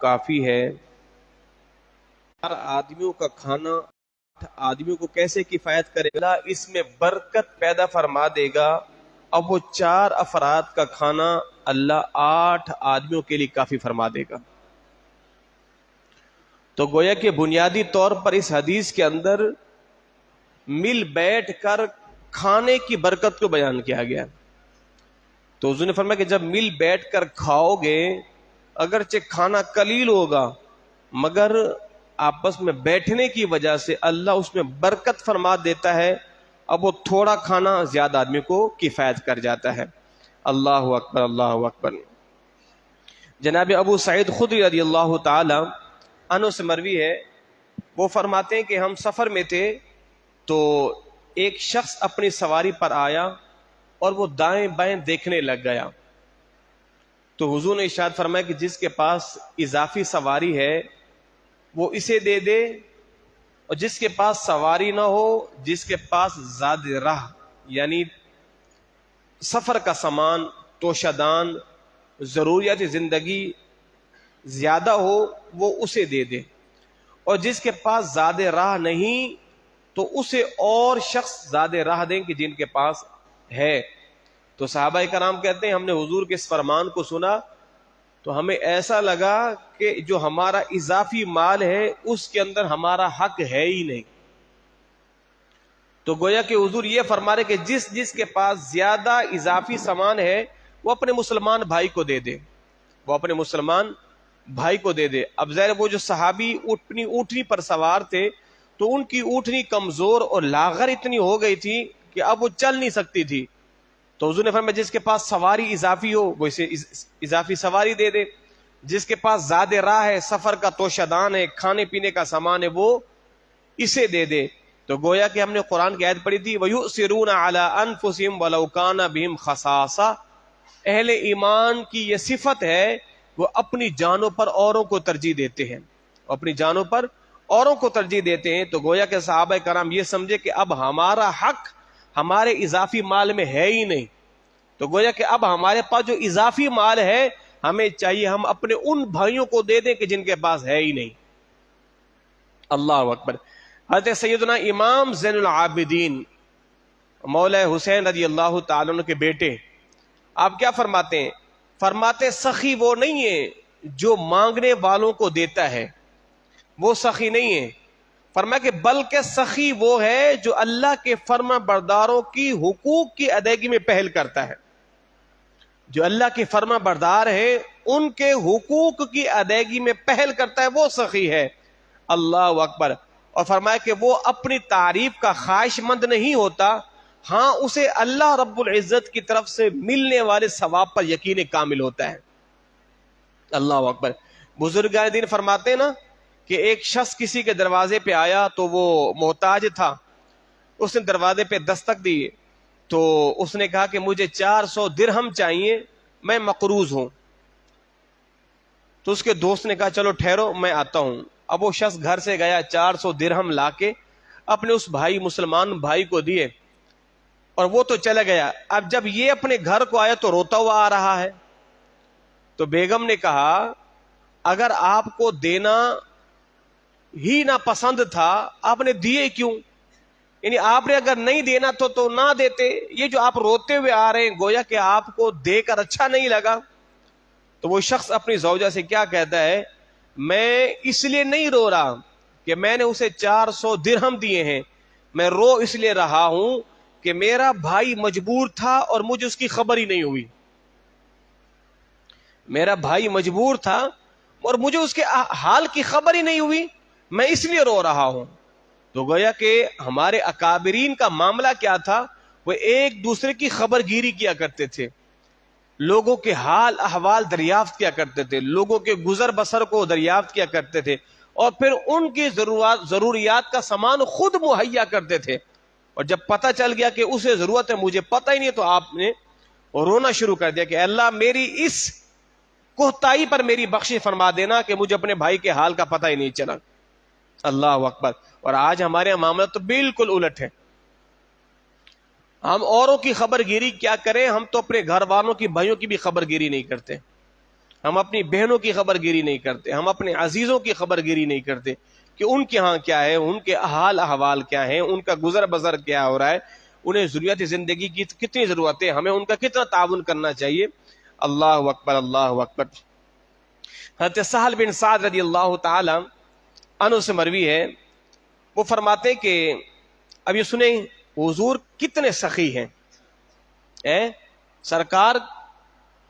کافی ہے۔ آدمیوں کا کھانا آدمیوں کو کیسے کفایت کرے گا؟ اس میں برکت پیدا فرما دے گا۔ اب وہ 4 افراد کا کھانا اللہ 8 آدمیوں کے لیے کافی فرما دے گا۔ تو گویا کہ بنیادی طور پر اس حدیث کے اندر مل بیٹھ کر کھانے کی برکت کو بیان کیا گیا۔ تو حضور نے فرمایا کہ جب مل بیٹھ کر کھاؤ گے، اگرچہ کھانا قلیل ہوگا مگر آپس میں بیٹھنے کی وجہ سے اللہ اس میں برکت فرما دیتا ہے۔ اب وہ تھوڑا کھانا زیادہ آدمی کو کفایت کر جاتا ہے۔ اللہ اکبر، اللہ اکبر۔ جناب ابو سعید خدری رضی اللہ تعالی عنہ سے مروی ہے، وہ فرماتے ہیں کہ ہم سفر میں تھے تو ایک شخص اپنی سواری پر آیا اور وہ دائیں بائیں دیکھنے لگ گیا۔ تو حضور نے ارشاد فرمایا کہ جس کے پاس اضافی سواری ہے وہ اسے دے دے، اور جس کے پاس سواری نہ ہو، جس کے پاس زاد راہ یعنی سفر کا سامان، توشہ دان، ضروریات زندگی زیادہ ہو، وہ اسے دے دے، اور جس کے پاس زاد راہ نہیں تو اسے اور شخص زاد راہ دیں کہ جن کے پاس ہے۔ تو صحابہ کرام کہتے ہیں ہم نے حضور کے اس فرمان کو سنا تو ہمیں ایسا لگا کہ جو ہمارا اضافی مال ہے اس کے اندر ہمارا حق ہے ہی نہیں۔ تو گویا کہ حضور یہ فرما رہے کہ جس کے پاس زیادہ اضافی سامان ہے وہ اپنے مسلمان بھائی کو دے دے، وہ اپنے مسلمان بھائی کو دے دے۔ اب ظاہر وہ جو صحابی اپنی اونٹنی پر سوار تھے تو ان کی اونٹنی کمزور اور لاغر اتنی ہو گئی تھی کہ اب وہ چل نہیں سکتی تھی۔ تو حضور نے فرمایا جس کے پاس سواری اضافی ہو وہ اسے اضافی سواری دے دے، جس کے پاس زاد راہ ہے، سفر کا توشہ دان ہے، کھانے پینے کا سامان ہے، وہ اسے دے دے۔ تو گویا کہ ہم نے قرآن کی آیت پڑھی تھی وَيُؤْثِرُونَ عَلَىٰ أَنفُسِهِمْ وَلَوْ كَانَ بِهِمْ خَصَاصَةٌ۔ اہل ایمان کی یہ صفت ہے، وہ اپنی جانوں پر اوروں کو ترجیح دیتے ہیں، اپنی جانوں پر اوروں کو ترجیح دیتے ہیں۔ تو گویا کہ صحابہ کرام یہ سمجھے کہ اب ہمارا حق ہمارے اضافی مال میں ہے ہی نہیں، تو گویا کہ اب ہمارے پاس جو اضافی مال ہے ہمیں چاہیے ہم اپنے ان بھائیوں کو دے دیں کہ جن کے پاس ہے ہی نہیں۔ اللہ اکبر۔ حضرت سیدنا امام زین العابدین مولا حسین رضی اللہ تعالیٰ عنہ کے بیٹے آپ کیا فرماتے ہیں؟ فرماتے سخی وہ نہیں ہے جو مانگنے والوں کو دیتا ہے، وہ سخی نہیں ہے۔ فرمایا کہ بلکہ سخی وہ ہے جو اللہ کے فرما برداروں کی حقوق کی ادائیگی میں پہل کرتا ہے، جو اللہ کے فرما بردار ہیں ان کے حقوق کی ادائیگی میں پہل کرتا ہے، وہ سخی ہے۔ اللہ اکبر۔ اور فرمایا کہ وہ اپنی تعریف کا خواہش مند نہیں ہوتا، ہاں اسے اللہ رب العزت کی طرف سے ملنے والے ثواب پر یقین کامل ہوتا ہے۔ اللہ اکبر۔ بزرگان دین فرماتے ہیں نا کہ ایک شخص کسی کے دروازے پہ آیا تو وہ محتاج تھا، اس نے دروازے پہ دستک دی تو اس نے کہا کہ مجھے 400 درہم چاہیے، میں مقروض ہوں۔ تو اس کے دوست نے کہا چلو ٹھہرو میں آتا ہوں۔ اب وہ شخص گھر سے گیا، 400 درہم لا کے اپنے اس بھائی مسلمان بھائی کو دیے اور وہ تو چلا گیا۔ اب جب یہ اپنے گھر کو آیا تو روتا ہوا آ رہا ہے۔ تو بیگم نے کہا اگر آپ کو دینا ہی نہ پسند تھا آپ نے دیے کیوں؟ یعنی آپ نے اگر نہیں دینا تو نہ دیتے، یہ جو آپ روتے ہوئے آ رہے ہیں گویا کہ آپ کو دے کر اچھا نہیں لگا۔ تو وہ شخص اپنی زوجہ سے کیا کہتا ہے، میں اس لیے نہیں رو رہا کہ میں نے اسے 400 درہم دیے ہیں، میں رو اس لیے رہا ہوں کہ میرا بھائی مجبور تھا اور مجھے اس کی خبر ہی نہیں ہوئی، میرا بھائی مجبور تھا اور مجھے اس کے حال کی خبر ہی نہیں ہوئی، میں اس لیے رو رہا ہوں۔ تو گویا کہ ہمارے اکابرین کا معاملہ کیا تھا، وہ ایک دوسرے کی خبر گیری کیا کرتے تھے، لوگوں کے حال احوال دریافت کیا کرتے تھے، لوگوں کے گزر بسر کو دریافت کیا کرتے تھے، اور پھر ان کی ضروریات کا سامان خود مہیا کرتے تھے۔ اور جب پتہ چل گیا کہ اسے ضرورت ہے مجھے پتہ ہی نہیں، تو آپ نے رونا شروع کر دیا کہ اللہ میری اس کوتاہی پر میری بخشش فرما دینا کہ مجھے اپنے بھائی کے حال کا پتہ ہی نہیں چلا۔ اللہ اکبر۔ اور آج ہمارے معاملہ تو بالکل الٹ ہے، ہم اوروں کی خبر گیری کیا کریں، ہم تو اپنے گھر والوں کی بھائیوں کی بھی خبر گیری نہیں کرتے۔ ہم اپنی بہنوں کی خبر گیری نہیں کرتے, ہم اپنے عزیزوں کی خبر گیری نہیں کرتے کہ ان کے ہاں کیا ہے, ان کے حال احوال کیا ہیں, ان کا گزر بسر کیا ہو رہا ہے, انہیں ضروریات زندگی کی کتنی ضرورت ہے, ہمیں ان کا کتنا تعاون کرنا چاہیے. اللہ اکبر, اللہ اکبر. حضرت سہل بن سعد رضی اللہ تعالی عنہ سے مروی ہے, وہ فرماتے کہ اب یہ سنیں حضور کتنے سخی ہیں, سرکار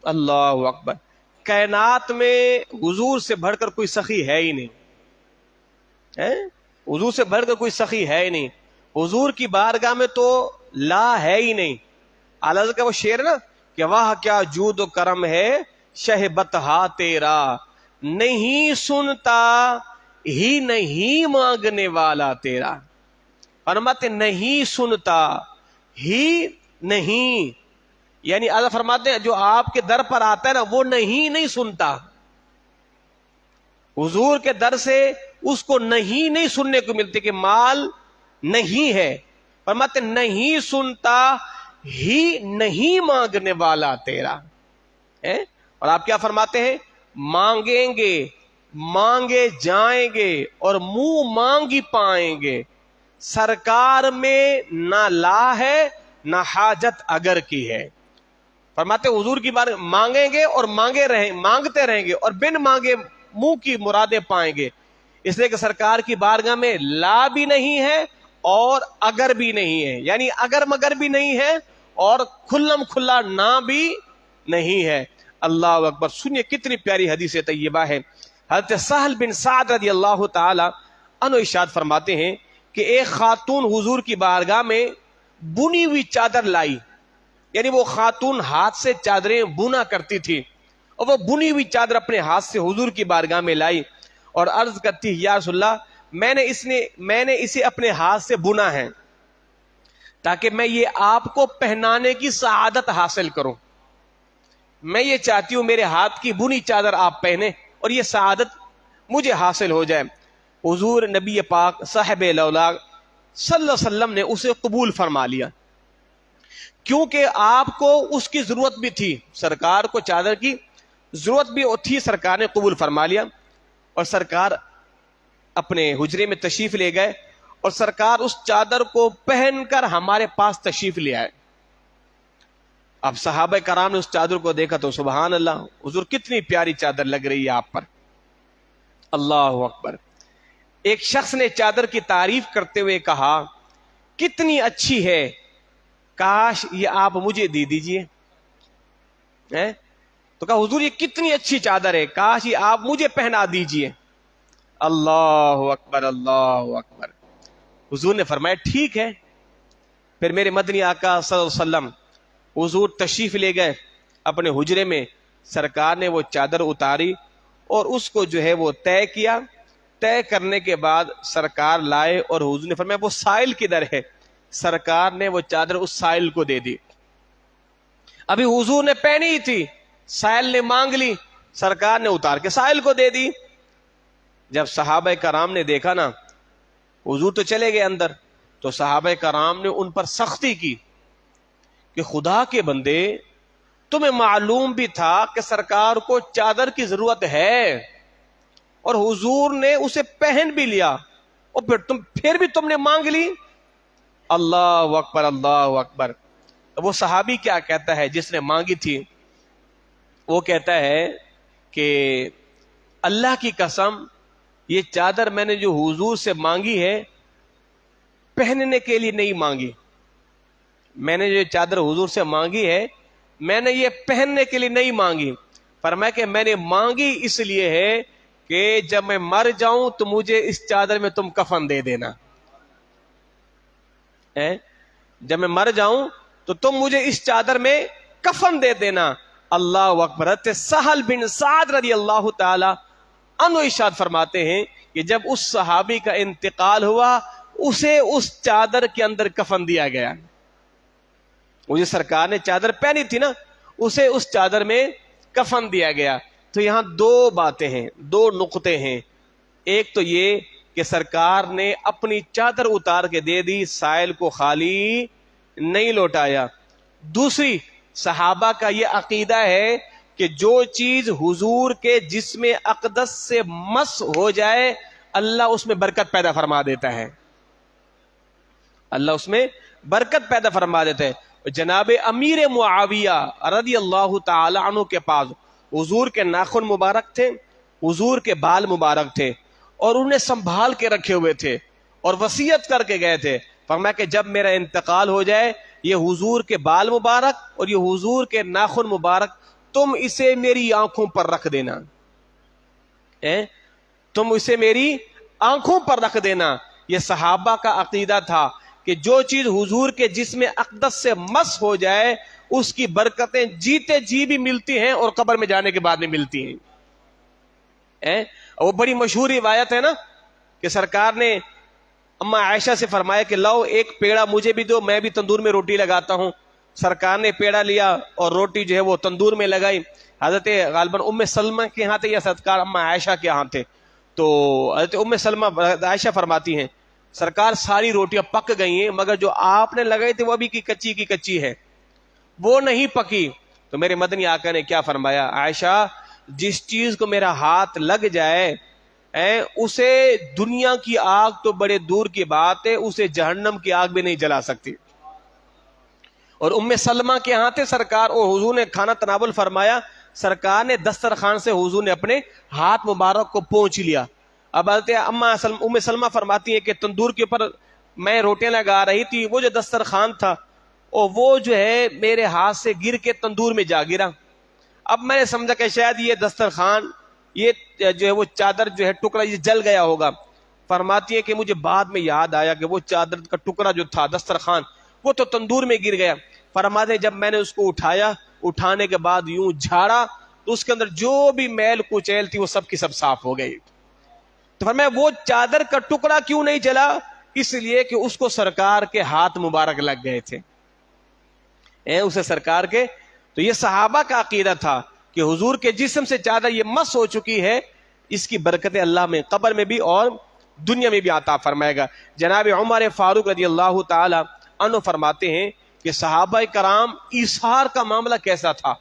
اللہ اکبر, کائنات میں حضور سے بڑھ کر کوئی سخی ہے ہی نہیں, حضور سے بڑھ کر کوئی سخی ہے ہی نہیں. حضور کی بارگاہ میں تو لا ہے ہی نہیں. اعلیٰ کا وہ شعر نا کہ واہ کیا جود و کرم ہے شہ بتہا تیرا, نہیں سنتا ہی نہیں مانگنے والا تیرا. فرماتے نہیں سنتا ہی نہیں, یعنی اللہ فرماتے ہیں جو آپ کے در پر آتا ہے نا وہ نہیں سنتا. حضور کے در سے اس کو نہیں سننے کو ملتے کہ مال نہیں ہے. فرماتے نہیں سنتا ہی نہیں مانگنے والا تیرا. اور آپ کیا فرماتے ہیں, مانگیں گے مانگے جائیں گے اور منہ مانگی پائیں گے, سرکار میں نہ لا ہے نہ حاجت اگر کی ہے. فرماتے حضور کی بار مانگیں گے اور مانگتے رہیں گے اور بن مانگے منہ کی مرادیں پائیں گے, اس لیے کہ سرکار کی بارگاہ میں لا بھی نہیں ہے اور اگر بھی نہیں ہے, یعنی اگر مگر بھی نہیں ہے اور کھلم کھلا نہ بھی نہیں ہے. اللہ اکبر. سنیے کتنی پیاری حدیث طیبہ ہے. حضرت سہل بن سعد رضی اللہ تعالی عنہ ارشاد فرماتے ہیں کہ ایک خاتون حضور کی بارگاہ میں بنی ہوئی چادر لائی, یعنی وہ خاتون ہاتھ سے چادریں بنا کرتی تھی, اور وہ بنی ہوئی چادر اپنے ہاتھ سے حضور کی بارگاہ میں لائی اور عرض کرتی یا رسول اللہ میں نے اسے اپنے ہاتھ سے بنا ہے تاکہ میں یہ آپ کو پہنانے کی سعادت حاصل کروں. میں یہ چاہتی ہوں میرے ہاتھ کی بنی چادر آپ پہنے اور یہ سعادت مجھے حاصل ہو جائے. حضور نبی پاک صاحب لولاق صلی اللہ علیہ وسلم نے اسے قبول فرما لیا, کیونکہ آپ کو اس کی ضرورت بھی تھی, سرکار کو چادر کی ضرورت بھی تھی. سرکار نے قبول فرما لیا اور سرکار اپنے حجرے میں تشریف لے گئے اور سرکار اس چادر کو پہن کر ہمارے پاس تشریف لے آئے. اب صحابہ کرام نے اس چادر کو دیکھا تو سبحان اللہ, حضور کتنی پیاری چادر لگ رہی ہے آپ پر. اللہ اکبر. ایک شخص نے چادر کی تعریف کرتے ہوئے کہا کتنی اچھی ہے, کاش یہ آپ مجھے دے دیجئے. تو کہا حضور یہ کتنی اچھی چادر ہے, کاش یہ آپ مجھے پہنا دیجئے. اللہ اکبر, اللہ اکبر. حضور نے فرمایا ٹھیک ہے. پھر میرے مدنی آقا صلی اللہ علیہ وسلم حضور تشریف لے گئے اپنے حجرے میں, سرکار نے وہ چادر اتاری اور اس کو جو ہے وہ طے کیا. طے کرنے کے بعد سرکار لائے اور حضور نے فرمایا وہ سائل کدھر ہے. سرکار نے وہ چادر اس سائل کو دے دی. ابھی حضور نے پہنی ہی تھی, سائل نے مانگ لی, سرکار نے اتار کے سائل کو دے دی. جب صحابہ کرام نے دیکھا نا حضور تو چلے گئے اندر, تو صحابہ کرام نے ان پر سختی کی کہ خدا کے بندے تمہیں معلوم بھی تھا کہ سرکار کو چادر کی ضرورت ہے اور حضور نے اسے پہن بھی لیا اور پھر بھی تم نے مانگ لی. اللہ اکبر, اللہ اکبر. وہ صحابی کیا کہتا ہے جس نے مانگی تھی, وہ کہتا ہے کہ اللہ کی قسم یہ چادر میں نے جو حضور سے مانگی ہے پہننے کے لیے نہیں مانگی. میں نے جو چادر حضور سے مانگی ہے میں نے یہ پہننے کے لیے نہیں مانگی. فرمایا کہ میں نے مانگی اس لیے ہے کہ جب میں مر جاؤں تو مجھے اس چادر میں تم کفن دے دینا. جب میں مر جاؤں تو تم مجھے اس چادر میں کفن دے دینا. اللہ اکبر. سہل بن سعد رضی اللہ تعالی عنہ ارشاد فرماتے ہیں کہ جب اس صحابی کا انتقال ہوا اسے اس چادر کے اندر کفن دیا گیا. مجھے سرکار نے چادر پہنی تھی نا, اسے اس چادر میں کفن دیا گیا. تو یہاں دو باتیں ہیں, دو نقطے ہیں. ایک تو یہ کہ سرکار نے اپنی چادر اتار کے دے دی, سائل کو خالی نہیں لوٹایا. دوسری صحابہ کا یہ عقیدہ ہے کہ جو چیز حضور کے جسم اقدس سے مس ہو جائے اللہ اس میں برکت پیدا فرما دیتا ہے، اللہ اس میں برکت پیدا فرما دیتا ہے۔ جناب امیر معاویہ رضی اللہ تعالی عنہ کے پاس حضور کے ناخن مبارک تھے، حضور کے بال مبارک تھے، اور انہیں سنبھال کے رکھے ہوئے تھے اور وصیت کر کے گئے تھے، فرمایا کہ جب میرا انتقال ہو جائے یہ حضور کے بال مبارک اور یہ حضور کے ناخن مبارک تم اسے میری آنکھوں پر رکھ دینا، تم اسے میری آنکھوں پر رکھ دینا۔ یہ صحابہ کا عقیدہ تھا کہ جو چیز حضور کے جسم اقدس سے مس ہو جائے اس کی برکتیں جیتے جی بھی ملتی ہیں اور قبر میں جانے کے بعد بھی ملتی ہیں۔ وہ بڑی مشہور روایت ہے نا کہ سرکار نے اما عائشہ سے فرمایا کہ لاؤ ایک پیڑا مجھے بھی دو، میں بھی تندور میں روٹی لگاتا ہوں۔ سرکار نے پیڑا لیا اور روٹی جو ہے وہ تندور میں لگائی۔ حضرت غالباً ام سلمہ کے ہاں تھے یا سرکار اما عائشہ کے ہاں تھے، تو حضرت ام سلمہ عائشہ فرماتی ہیں سرکار ساری روٹیاں پک گئی ہیں مگر جو آپ نے لگائی تھی وہ ابھی کی کچی ہے، وہ نہیں پکی۔ تو میرے مدنی آقا نے کیا فرمایا، عائشہ جس چیز کو میرا ہاتھ لگ جائے اسے دنیا کی آگ تو بڑے دور کی بات ہے، اسے جہنم کی آگ بھی نہیں جلا سکتی۔ اور ام سلمہ کے ہاں تھے سرکار، اور حضور نے کھانا تناول فرمایا، سرکار نے دسترخوان سے حضور نے اپنے ہاتھ مبارک کو پہنچ لیا۔ اب ام سلمہ فرماتی ہے کہ تندور کے اوپر میں روٹیاں لگا رہی تھی، وہ جو دسترخوان تھا اور وہ جو ہے میرے ہاتھ سے گر کے تندور میں جا گرا۔ اب میں نے سمجھا کہ شاید یہ دسترخوان، یہ جو ہے وہ چادر جو ہے ٹکڑا یہ جل گیا ہوگا۔ فرماتی ہے کہ مجھے بعد میں یاد آیا کہ وہ چادر کا ٹکڑا جو تھا دسترخوان وہ تو تندور میں گر گیا۔ فرماتے ہیں جب میں نے اس کو اٹھایا، اٹھانے کے بعد یوں جھاڑا تو اس کے اندر جو بھی میل کچیل تھی وہ سب کی سب صاف ہو گئی۔ تو فرمایا وہ چادر کا ٹکڑا کیوں نہیں جلا؟ اس لیے کہ اس کو سرکار کے ہاتھ مبارک لگ گئے تھے، اسے سرکار کے۔ تو یہ صحابہ کا عقیدہ تھا کہ حضور کے جسم سے چادر یہ مس ہو چکی ہے، اس کی برکتیں اللہ میں قبر میں بھی اور دنیا میں بھی عطا فرمائے گا۔ جناب عمر فاروق رضی اللہ تعالی عنہ فرماتے ہیں کہ صحابہ کرام ایثار کا معاملہ کیسا تھا،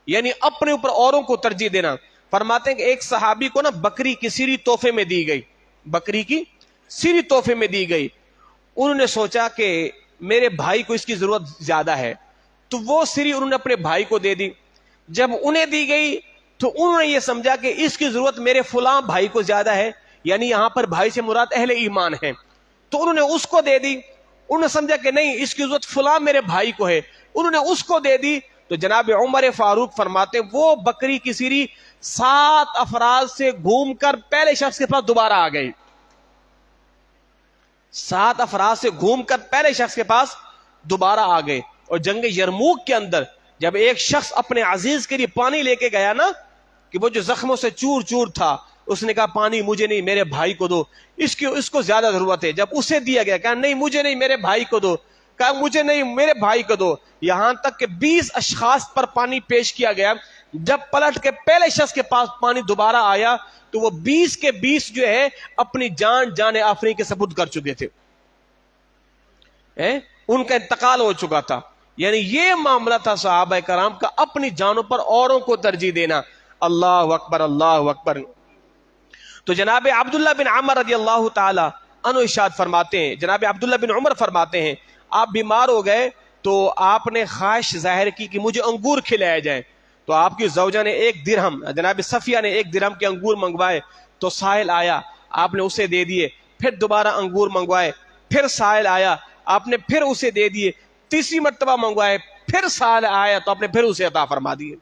یعنی اپنے اوپر اوروں کو ترجیح دینا۔ فرماتے ہیں کہ ایک صحابی کو نا بکری کی سیری تحفے میں دی گئی، بکری کی سیری تحفے میں دی گئی۔ انہوں نے سوچا کہ میرے بھائی کو اس کی ضرورت زیادہ ہے، تو وہ سیری انہوں نے اپنے بھائی کو دے دی۔ جب انہیں دی گئی تو انہوں نے یہ سمجھا کہ اس کی ضرورت میرے فلاں بھائی کو زیادہ ہے، یعنی یہاں پر بھائی سے مراد اہل ایمان ہیں، تو انہوں نے اس کو دے دی۔ انہوں نے سمجھا کہ نہیں اس کی ضرورت فلاں میرے بھائی کو ہے، انہوں نے اس کو دے دی۔ تو جناب عمر فاروق فرماتے وہ بکری کی سیری 7 افراد سے گھوم کر پہلے شخص کے پاس دوبارہ آ گئی، 7 افراد سے گھوم کر پہلے شخص کے پاس دوبارہ آ گئے۔ اور جنگ یرموک کے اندر جب ایک شخص اپنے عزیز کے لیے پانی لے کے گیا نا، کہ وہ جو زخموں سے چور چور تھا، اس نے کہا پانی مجھے نہیں میرے بھائی کو دو، اس کو زیادہ ضرورت ہے۔ جب اسے دیا گیا کہا نہیں مجھے نہیں میرے بھائی کو دو، کہا مجھے نہیں میرے بھائی کو دو، یہاں تک کہ 20 اشخاص پر پانی پیش کیا گیا۔ جب پلٹ کے پہلے شخص کے پاس پانی دوبارہ آیا تو وہ 20 کے 20 جو ہے اپنی جان آفرین کے سپرد کر چکے تھے، ان کا انتقال ہو چکا تھا۔ یعنی یہ معاملہ تھا صحابہ کرام کا، اپنی جانوں پر اوروں کو ترجیح دینا۔ اللہ اکبر اللہ اکبر۔ تو جناب عبداللہ بن عمر رضی اللہ تعالی عنہ ارشاد فرماتے ہیں، جناب عبداللہ بن عمر فرماتے ہیں آپ بیمار ہو گئے تو آپ نے خواہش ظاہر کی کہ مجھے انگور کھلائے جائیں، تو آپ کی زوجہ نے 1 درہم، جناب صفیہ نے 1 درہم کے انگور منگوائے، تو سائل آیا آپ نے اسے دے دیے، پھر دوبارہ انگور منگوائے، پھر سائل آیا آپ نے پھر اسے دے دیے، تیسری مرتبہ منگوائے، پھر سائل آیا تو آپ نے پھر اسے عطا فرما دیے۔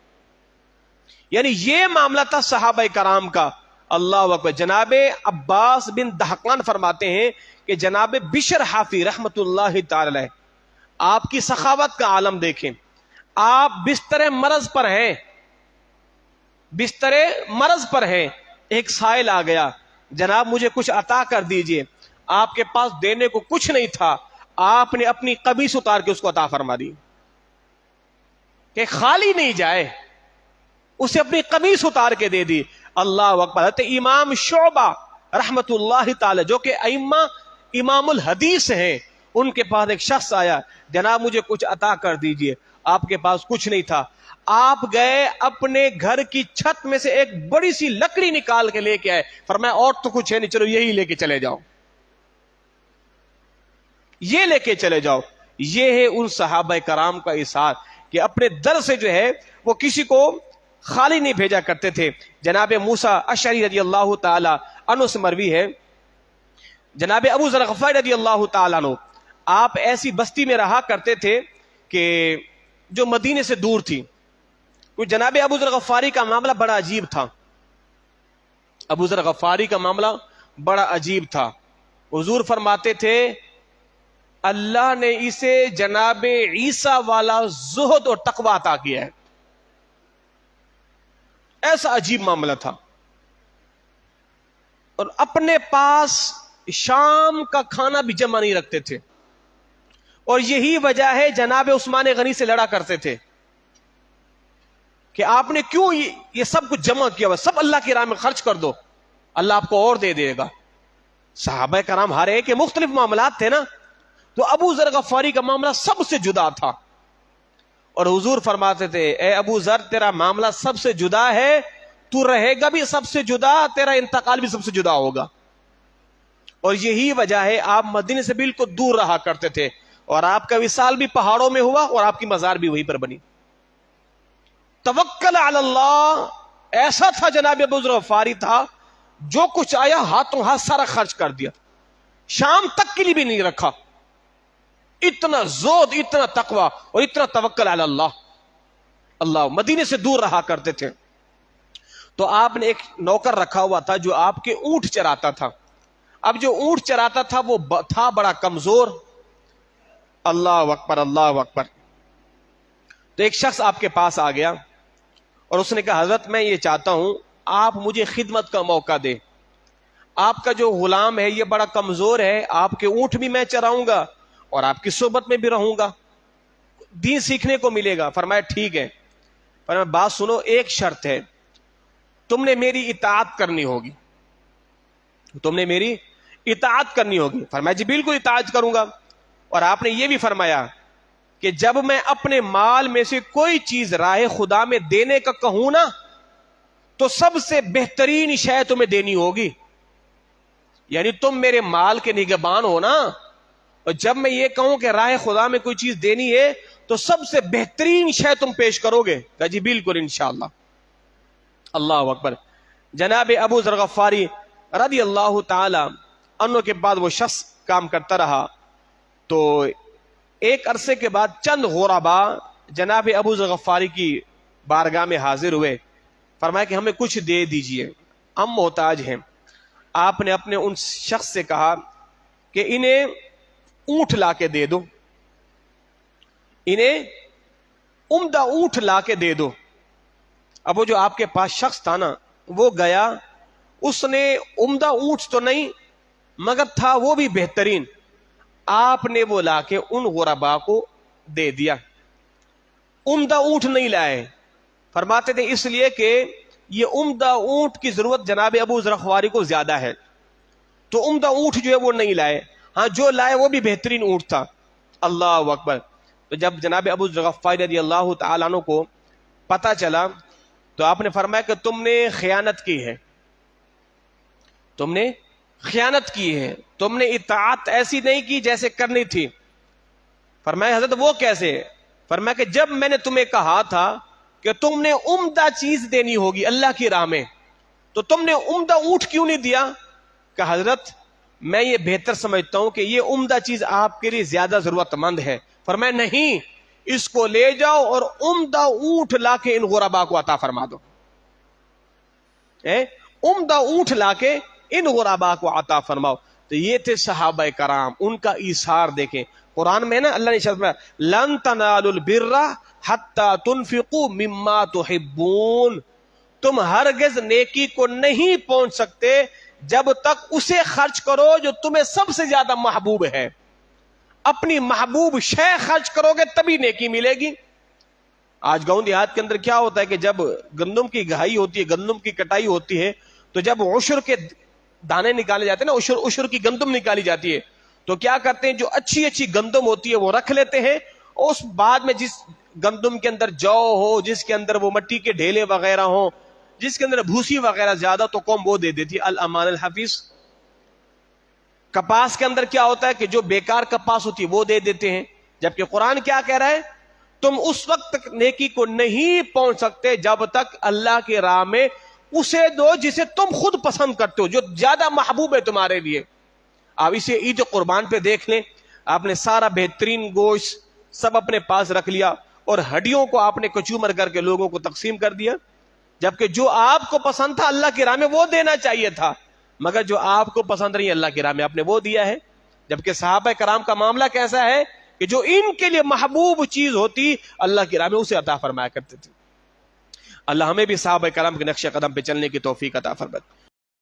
یعنی یہ معاملہ تھا صحابہ کرام کا۔ اللہ اکبر۔ جناب عباس بن دہقان فرماتے ہیں کہ جناب بشر حافی رحمت اللہ تعالی آپ کی سخاوت کا عالم دیکھیں، آپ بستر مرض پر ہیں، بستر مرض پر ہیں، ایک سائل آ گیا جناب مجھے کچھ عطا کر دیجئے، آپ کے پاس دینے کو کچھ نہیں تھا، آپ نے اپنی قمیص اتار کے اس کو عطا فرما دی کہ خالی نہیں جائے، اسے اپنی قمیص اتار کے دے دی۔ اللہ اکبر۔ حضرت امام شعبہ رحمت اللہ تعالی جو کہ امام الحدیث ہیں، ان کے پاس ایک شخص آیا جناب مجھے کچھ عطا کر دیجئے، آپ کے پاس کچھ نہیں تھا. آپ گئے اپنے گھر کی چھت میں سے ایک بڑی سی لکڑی نکال کے لے کے آئے, فرمایا اور تو کچھ ہے نہیں, چلو یہی لے کے چلے جاؤ, یہ لے کے چلے جاؤ. یہ ہے ان صحابہ کرام کا ایثار کہ اپنے در سے جو ہے وہ کسی کو خالی نہیں بھیجا کرتے تھے. جناب موسیٰ اشعری رضی اللہ تعالی عنہ سے مروی ہے, جناب ابو ذر غفاری رضی اللہ تعالی عنہ آپ ایسی بستی میں رہا کرتے تھے کہ جو مدینے سے دور تھی. کوئی جناب ابو ذر غفاری کا معاملہ بڑا عجیب تھا. ابو ذر غفاری کا معاملہ بڑا عجیب تھا. حضور فرماتے تھے اللہ نے اسے جناب عیسیٰ والا زہد اور تقوی عطا کیا ہے. ایسا عجیب معاملہ تھا. اور اپنے پاس شام کا کھانا بھی جمع نہیں رکھتے تھے, اور یہی وجہ ہے جناب عثمان غنی سے لڑا کرتے تھے کہ آپ نے کیوں یہ سب کچھ جمع کیا ہوا, سب اللہ کی راہ میں خرچ کر دو, اللہ آپ کو اور دے دے گا. صحابہ کرام ہر ایک کے مختلف معاملات تھے نا, تو ابو ذر غفاری کا معاملہ سب سے جدا تھا. اور حضور فرماتے تھے اے ابو ذر تیرا معاملہ سب سے جدا ہے, تو رہے گا بھی سب سے جدا, تیرا انتقال بھی سب سے جدا ہوگا. اور یہی وجہ ہے آپ مدینے سے بالکل دور رہا کرتے تھے, اور آپ کا وصال بھی پہاڑوں میں ہوا اور آپ کی مزار بھی وہیں پر بنی. توکل علی اللہ ایسا تھا جناب ابو ذر غفاری تھا, جو کچھ آیا ہاتھوں ہاتھ سارا خرچ کر دیا, شام تک کے لیے بھی نہیں رکھا. اتنا زہد, اتنا تقوی اور اتنا توکل علی اللہ. اللہ مدینے سے دور رہا کرتے تھے. تو آپ نے ایک نوکر رکھا ہوا تھا جو آپ کے اونٹ چراتا تھا. اب جو اونٹ چراتا تھا وہ تھا بڑا کمزور. اللہ اکبر اللہ اکبر. تو ایک شخص آپ کے پاس آ گیا اور اس نے کہا حضرت میں یہ چاہتا ہوں آپ مجھے خدمت کا موقع دے, آپ کا جو غلام ہے یہ بڑا کمزور ہے, آپ کے اونٹ بھی میں چراؤں گا اور آپ کی صحبت میں بھی رہوں گا, دین سیکھنے کو ملے گا. فرمایا ٹھیک ہے. فرمایا بات سنو, ایک شرط ہے, تم نے میری اطاعت کرنی ہوگی, تم نے میری اطاعت کرنی ہوگی. فرمایا جی بالکل اطاعت کروں گا. اور آپ نے یہ بھی فرمایا کہ جب میں اپنے مال میں سے کوئی چیز راہ خدا میں دینے کا کہوں نا, تو سب سے بہترین شے تمہیں دینی ہوگی. یعنی تم میرے مال کے نگہبان ہو نا, اور جب میں یہ کہوں کہ راہ خدا میں کوئی چیز دینی ہے تو سب سے بہترین شے تم پیش کرو گے. کہا جی بالکل انشاءاللہ. اللہ اکبر. جناب ابو ذر غفاری رضی اللہ تعالی عنہ کے بعد وہ شخص کام کرتا رہا. تو ایک عرصے کے بعد چند غربا جناب ابو ذر غفاری کی بارگاہ میں حاضر ہوئے. فرمایا کہ ہمیں کچھ دے دیجئے, ہم محتاج ہیں. آپ نے اپنے ان شخص سے کہا کہ انہیں اونٹ لا کے دے دو, انہیں عمدہ اونٹ لا کے دے دو. اب وہ جو آپ کے پاس شخص تھا نا, وہ گیا, اس نے عمدہ اونٹ تو نہیں مگر تھا وہ بھی بہترین, آپ نے وہ لا کے ان غربا کو دے دیا. عمدہ اونٹ نہیں لائے. فرماتے تھے اس لیے کہ یہ عمدہ اونٹ کی ضرورت جناب ابو ذر غفاری کو زیادہ ہے, تو عمدہ اونٹ جو ہے وہ نہیں لائے. ہاں جو لائے وہ بھی بہترین اونٹ تھا. اللہ اکبر. تو جب جناب ابو ذر غفاری رضی اللہ تعالیٰ عنہ کو پتا چلا تو آپ نے فرمایا کہ تم نے خیانت کی ہے, تم نے خیانت کی ہے, تم نے اطاعت ایسی نہیں کی جیسے کرنی تھی. فرمایا حضرت وہ کیسے؟ فرمایا کہ جب میں نے تمہیں کہا تھا کہ تم نے عمدہ چیز دینی ہوگی اللہ کی راہ میں, تو تم نے عمدہ اونٹ کیوں نہیں دیا؟ کہ حضرت میں یہ بہتر سمجھتا ہوں کہ یہ عمدہ چیز آپ کے لیے زیادہ ضرورت مند ہے. فرمایا نہیں, اس کو لے جاؤ اور عمدہ اونٹ لا کے ان غربا کو عطا فرما دو. عمدہ اونٹ لا کے ان غربا کو عطا فرماؤ. تو یہ تھے صحابہ کرام, ان کا ایثار دیکھیں. قرآن میں نا اللہ نے شرط میں لن تنالوا البر حتی تنفقوا مما تحبون, تم ہرگز نیکی کو نہیں پہنچ سکتے جب تک اسے خرچ کرو جو تمہیں سب سے زیادہ محبوب ہے. اپنی محبوب شے خرچ کرو گے تبھی نیکی ملے گی. آج گاؤں دیہات کے اندر کیا ہوتا ہے کہ جب گندم کی گہائی ہوتی ہے, گندم کی کٹائی ہوتی ہے, تو جب عشر کے دانے نکالے جاتے ہیں نا, عشر کی گندم نکالی جاتی ہے, تو کیا کرتے ہیں جو اچھی اچھی گندم ہوتی ہے وہ رکھ لیتے ہیں, اور اس بعد میں جس گندم کے اندر جو ہو، جس کے اندر وہ مٹی کے ڈھیلے وغیرہ ہوں، جس کے اندر بھوسی وغیرہ زیادہ، تو قوم وہ دے دیتی الامان الحفیظ۔ کپاس کے اندر کیا ہوتا ہے کہ جو بیکار کپاس ہوتی ہے وہ دے دیتے ہیں، جبکہ قرآن کیا کہہ رہا ہے؟ تم اس وقت تک نیکی کو نہیں پہنچ سکتے جب تک اللہ کی راہ میں اسے دو جسے تم خود پسند کرتے ہو، جو زیادہ محبوب ہے تمہارے لیے۔ آپ اسے عید قربان پہ دیکھ لیں، آپ نے سارا بہترین گوشت سب اپنے پاس رکھ لیا اور ہڈیوں کو آپ نے کچومر کر کے لوگوں کو تقسیم کر دیا، جبکہ جو آپ کو پسند تھا اللہ کی راہ میں وہ دینا چاہیے تھا، مگر جو آپ کو پسند نہیں اللہ کی راہ میں آپ نے وہ دیا ہے۔ جبکہ صحابہ کرام کا معاملہ کیسا ہے کہ جو ان کے لیے محبوب چیز ہوتی اللہ کی راہ میں اسے عطا فرمایا کرتے تھے۔ اللہ ہمیں بھی صحابہ کرام کے نقش قدم پہ چلنے کی توفیق عطا فرمائے۔